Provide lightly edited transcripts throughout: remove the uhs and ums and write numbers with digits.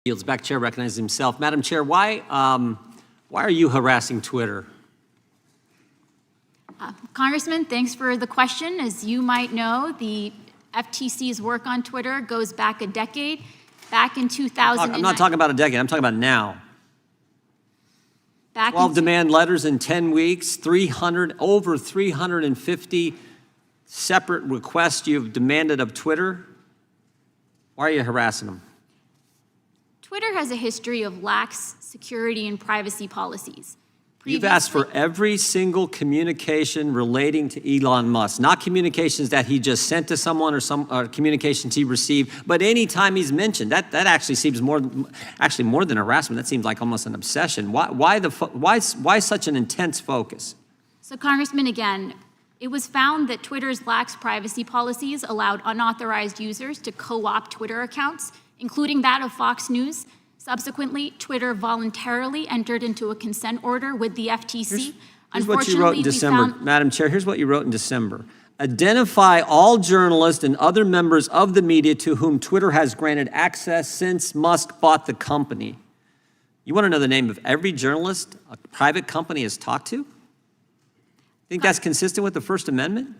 Yields back. Chair recognizes himself. Madam Chair, why are you harassing Twitter? Congressman, thanks for the question. As you might know, the FTC's work on Twitter goes back a decade. Back in 2000, I'm not talking about a decade. I'm talking about now. 12 demand letters in 10 weeks, over 350 separate requests you've demanded of Twitter. Why are you harassing them? Twitter has a history of lax security and privacy policies. You've asked for every single communication relating to Elon Musk, not communications that he just sent to someone or communications he received, but any time he's mentioned. That actually seems more than harassment. That seems like almost an obsession. Why such an intense focus? So, Congressman, again, it was found that Twitter's lax privacy policies allowed unauthorized users to co-opt Twitter accounts, including that of Fox News. Subsequently, Twitter voluntarily entered into a consent order with the FTC. Here's what you wrote in December. Madam Chair, here's what you wrote in December. Identify all journalists and other members of the media to whom Twitter has granted access since Musk bought the company. You want to know the name of every journalist a private company has talked to? Think that's consistent with the First Amendment?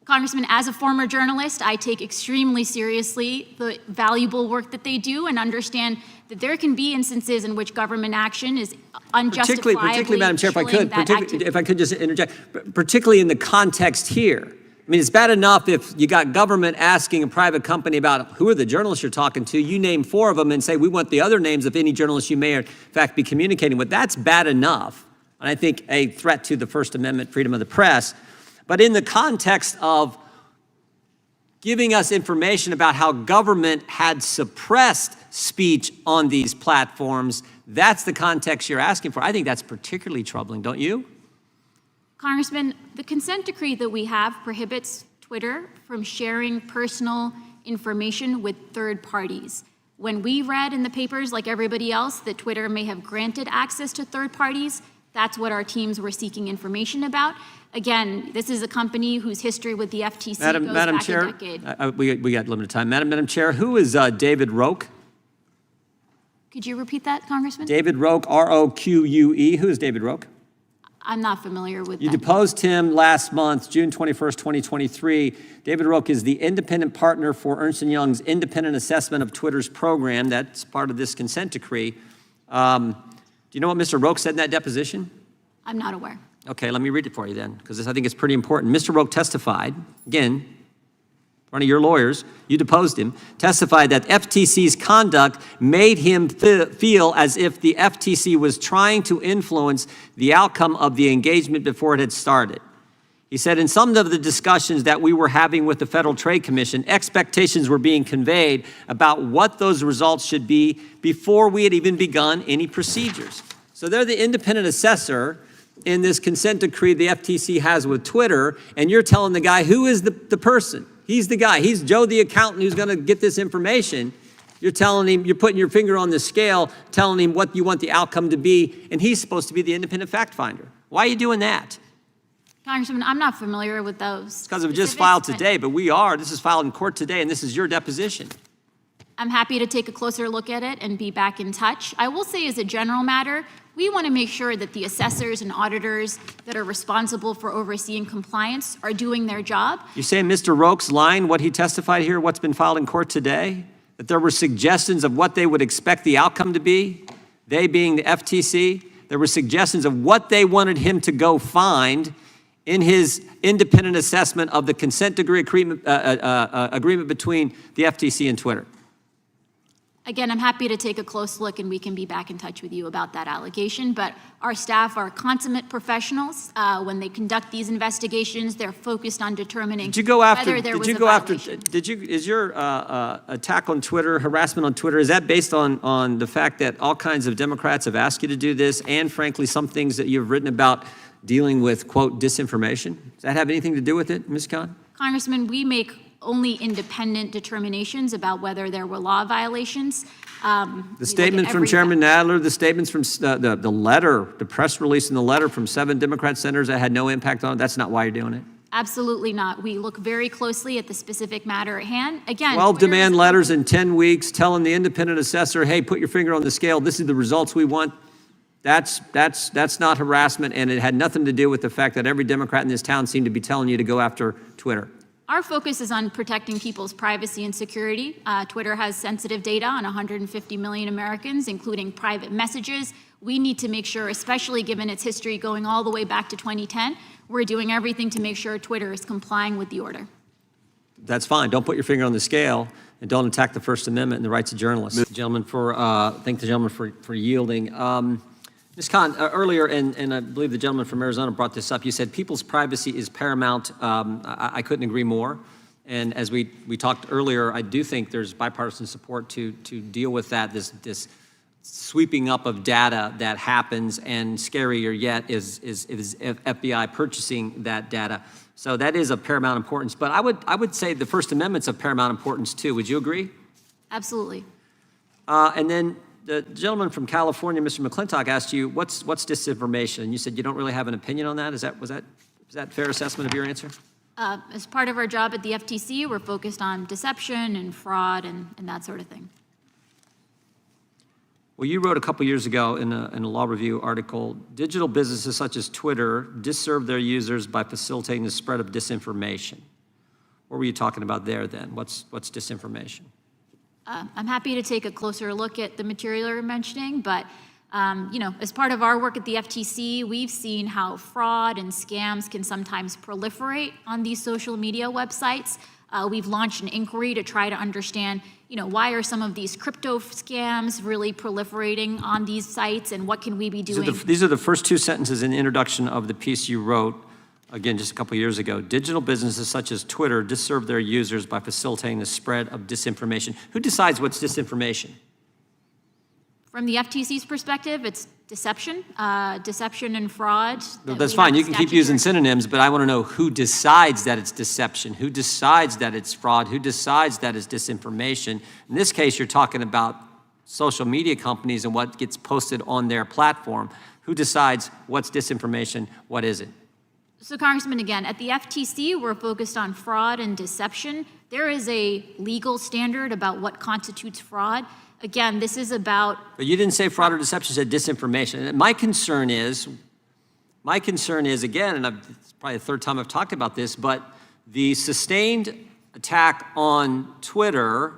Congressman, as a former journalist, I take extremely seriously the valuable work that they do and understand that there can be instances in which government action is unjustifiably particularly, Madam Chair, if I could just interject, particularly in the context here. I mean, it's bad enough if you got government asking a private company about who are the journalists you're talking to, you name 4 of them and say, we want the other names of any journalists you may in fact be communicating with. That's bad enough. And I think a threat to the First Amendment, freedom of the press. But in the context of giving us information about how government had suppressed speech on these platforms, that's the context you're asking for. I think that's particularly troubling, don't you? Congressman, the consent decree that we have prohibits Twitter from sharing personal information with third parties. When we read in the papers, like everybody else, that Twitter may have granted access to third parties, that's what our teams were seeking information about. Again, this is a company whose history with the FTC goes back a decade. We got limited time. Madam Chair, who is David Roque? Could you repeat that, Congressman? David Roque, R-O-Q-U-E. Who is David Roque? I'm not familiar with that. You deposed him last month, June 21st, 2023. David Roque is the independent partner for Ernst & Young's independent assessment of Twitter's program. That's part of this consent decree. Do you know what Mr. Roque said in that deposition? I'm not aware. Okay, let me read it for you then, because I think it's pretty important. Mr. Roque testified, again, in front of your lawyers, you deposed him, testified that FTC's conduct made him feel as if the FTC was trying to influence the outcome of the engagement before it had started. He said, in some of the discussions that we were having with the Federal Trade Commission, expectations were being conveyed about what those results should be before we had even begun any procedures. So they're the independent assessor in this consent decree the FTC has with Twitter, and you're telling the guy who is the person. He's the guy. He's Joe the accountant who's going to get this information. You're telling him, you're putting your finger on the scale, telling him what you want the outcome to be, and he's supposed to be the independent fact finder. Why are you doing that? Congressman, I'm not familiar with those. Because it was just filed today, but we are. This is filed in court today, and this is your deposition. I'm happy to take a closer look at it and be back in touch. I will say as a general matter, we want to make sure that the assessors and auditors that are responsible for overseeing compliance are doing their job. You say Mr. Roque's line, what he testified here, what's been filed in court today, that there were suggestions of what they would expect the outcome to be, they being the FTC, there were suggestions of what they wanted him to go find in his independent assessment of the consent decree agreement between the FTC and Twitter. Again, I'm happy to take a close look and we can be back in touch with you about that allegation, but our staff are consummate professionals. When they conduct these investigations, they're focused on determining whether there was a violation. Is your attack on Twitter, harassment on Twitter, is that based on the fact that all kinds of Democrats have asked you to do this and frankly some things that you've written about dealing with, quote, disinformation? Does that have anything to do with it, Ms. Khan? Congressman, we make only independent determinations about whether there were law violations. The statement from Chairman Nadler, the statements from the letter, the press release and the letter from 7 Democrat senators that had no impact on it, that's not why you're doing it? Absolutely not. We look very closely at the specific matter at hand. Again, 12 Twitter demand is- letters in 10 weeks telling the independent assessor, hey, put your finger on the scale. This is the results we want. That's not harassment, and it had nothing to do with the fact that every Democrat in this town seemed to be telling you to go after Twitter. Our focus is on protecting people's privacy and security. Twitter has sensitive data on 150 million Americans, including private messages. We need to make sure, especially given its history going all the way back to 2010, we're doing everything to make sure Twitter is complying with the order. That's fine. Don't put your finger on the scale, and don't attack the First Amendment and the rights of journalists. Thank the gentleman for yielding. Ms. Khan, earlier, and I believe the gentleman from Arizona brought this up, you said people's privacy is paramount. I couldn't agree more. And as we talked earlier, I do think there's bipartisan support to deal with that, this sweeping up of data that happens, and scarier yet is FBI purchasing that data. So that is of paramount importance. But I would say the First Amendment's of paramount importance too. Would you agree? Absolutely. And then the gentleman from California, Mr. McClintock, asked you, what's disinformation? And you said you don't really have an opinion on that. Was that a fair assessment of your answer? As part of our job at the FTC, we're focused on deception and fraud and that sort of thing. Well, you wrote a couple years ago in a Law Review article, digital businesses such as Twitter disserve their users by facilitating the spread of disinformation. What were you talking about there then? What's disinformation? I'm happy to take a closer look at the material you're mentioning, but as part of our work at the FTC, we've seen how fraud and scams can sometimes proliferate on these social media websites. We've launched an inquiry to try to understand, why are some of these crypto scams really proliferating on these sites, and what can we be doing? These are the first two sentences in the introduction of the piece you wrote, again, just a couple years ago. Digital businesses such as Twitter disserve their users by facilitating the spread of disinformation. Who decides what's disinformation? From the FTC's perspective, it's deception and fraud. No, that's fine. You can keep using synonyms, but I want to know who decides that it's deception, who decides that it's fraud, who decides that it's disinformation. In this case, you're talking about social media companies and what gets posted on their platform. Who decides what's disinformation, what isn't? So, Congressman, again, at the FTC, we're focused on fraud and deception. There is a legal standard about what constitutes fraud. Again, this is about... But you didn't say fraud or deception, you said disinformation. And my concern is, again, and it's probably the third time I've talked about this, but the sustained attack on Twitter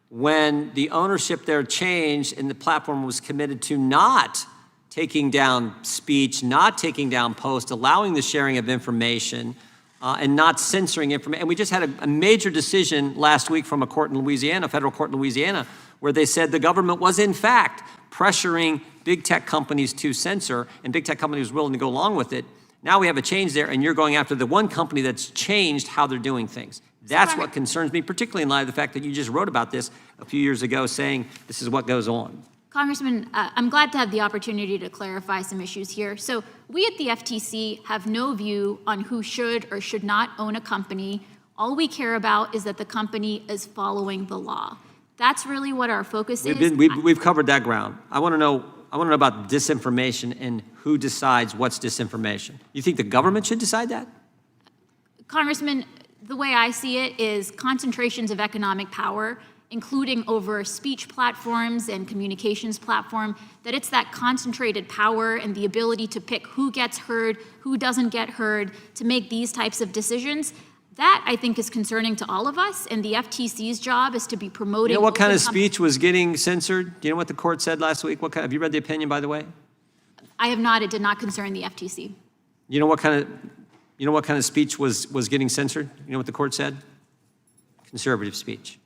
when the ownership there changed and the platform was committed to not taking down speech, not taking down posts, allowing the sharing of information, and not censoring information. And we just had a major decision last week from a court in Louisiana, a federal court in Louisiana, where they said the government was in fact pressuring big tech companies to censor, and big tech companies were willing to go along with it. Now we have a change there, and you're going after the one company that's changed how they're doing things. That's what concerns me, particularly in light of the fact that you just wrote about this a few years ago, saying this is what goes on. Congressman, I'm glad to have the opportunity to clarify some issues here. So we at the FTC have no view on who should or should not own a company. All we care about is that the company is following the law. That's really what our focus is. We've covered that ground. I want to know about disinformation and who decides what's disinformation. You think the government should decide that? Congressman, the way I see it is concentrations of economic power, including over speech platforms and communications platform, that it's that concentrated power and the ability to pick who gets heard, who doesn't get heard, to make these types of decisions. That, I think, is concerning to all of us, and the FTC's job is to be promoting... You know what kind of speech was getting censored? Do you know what the court said last week? Have you read the opinion, by the way? I have not. It did not concern the FTC. You know what kind of speech was getting censored? You know what the court said? Conservative speech.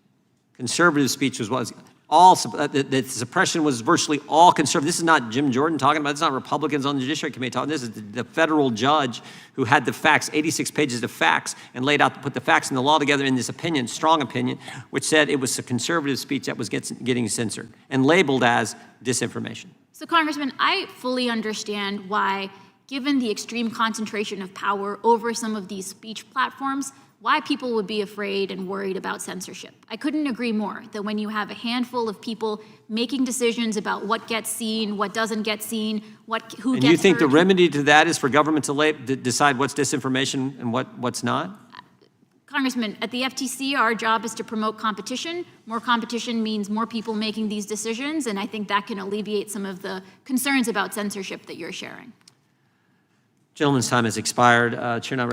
Conservative speech was all, the suppression was virtually all conservative. This is not Jim Jordan talking about, this is not Republicans on the Judiciary Committee talking, this is the federal judge who had the facts, 86 pages of facts, and laid out, put the facts and the law together in this opinion, strong opinion, which said it was a conservative speech that was getting censored and labeled as disinformation. So, Congressman, I fully understand why, given the extreme concentration of power over some of these speech platforms, why people would be afraid and worried about censorship. I couldn't agree more that when you have a handful of people making decisions about what gets seen, what doesn't get seen, who gets heard. And you think the remedy to that is for government to decide what's disinformation and what's not? Congressman, at the FTC, our job is to promote competition. More competition means more people making these decisions, and I think that can alleviate some of the concerns about censorship that you're sharing. Gentleman's time has expired. Chair now